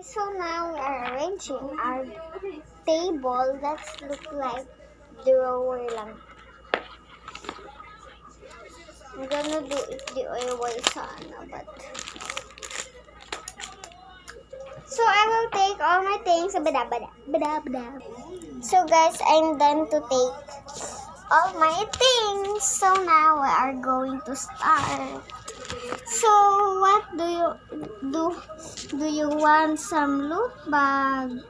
So now we are arranging our table. That's look like drawer lang. I'm gonna do it DIY sana, but so I will take all my things. So guys, I'm done to take all my things. So now we are going to start. So what do you do? Do you want some loot bag?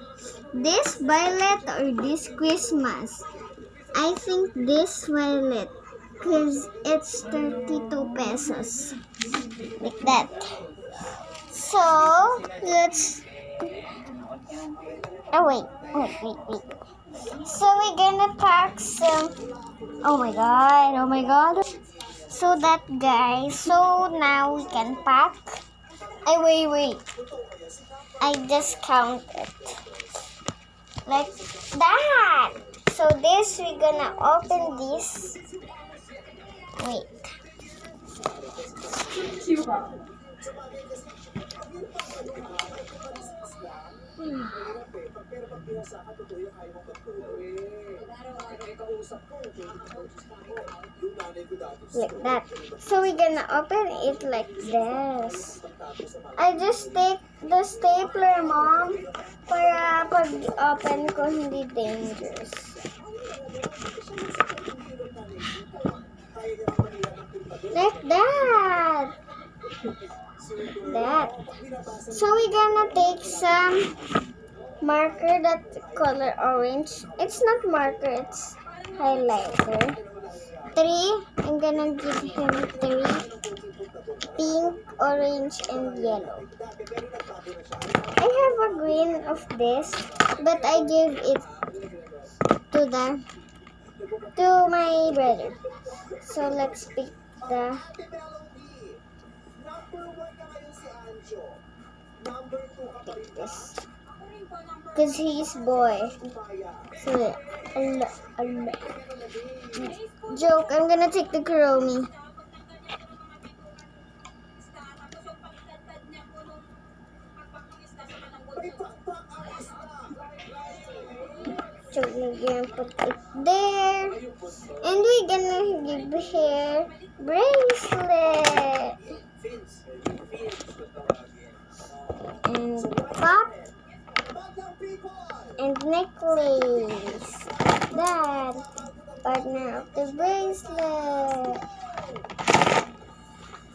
This violet or this Christmas? I think this violet because it's 32 pesos. Like that. So let's wait. So we're gonna pack some. Oh my god. So that guys, so now we can pack. Wait. I just counted. Like that. So this, we're gonna open this. Wait. Like that. So we're gonna open it like this. I just take the stapler, Mom, para pag-open ko hindi dangerous. Like that. So we're gonna take some marker that color orange. It's not marker, it's highlighter. 3. I'm gonna give him 3. Pink, orange, and yellow. I have a green of this, but I give it to my brother. So let's pick the this because he's boy. So joke. I'm gonna take the Kuromi. So we're gonna put it there, and we're gonna give her bracelet and pop and necklace. That partner of the bracelet.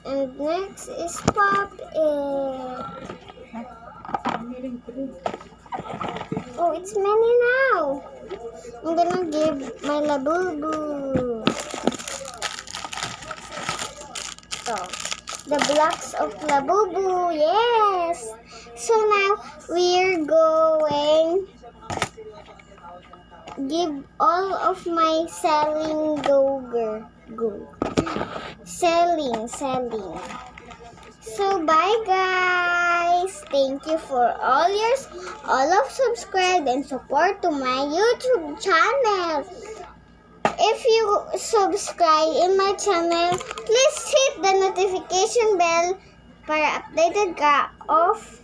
And next is pop it. Oh, it's many now. I'm gonna give my Labubu. So, the blocks of Labubu, yes. So now we're going give all of my selling go. Selling. So bye guys. Thank you for all of subscribe and support to my YouTube channel. If you subscribe in my channel, please hit the notification bell para updated ka of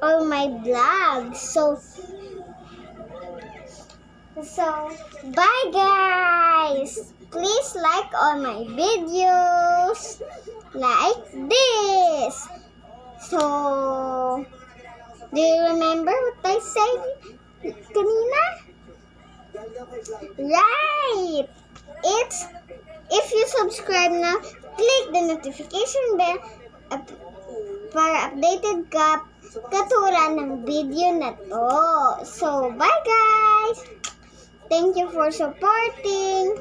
all my vlogs. So bye guys. Please like all my videos like this. So do you remember what I said kanina? Right. It's if you subscribe now, click the notification bell para updated ka katulad ng video na to. So bye guys. Thank you for supporting.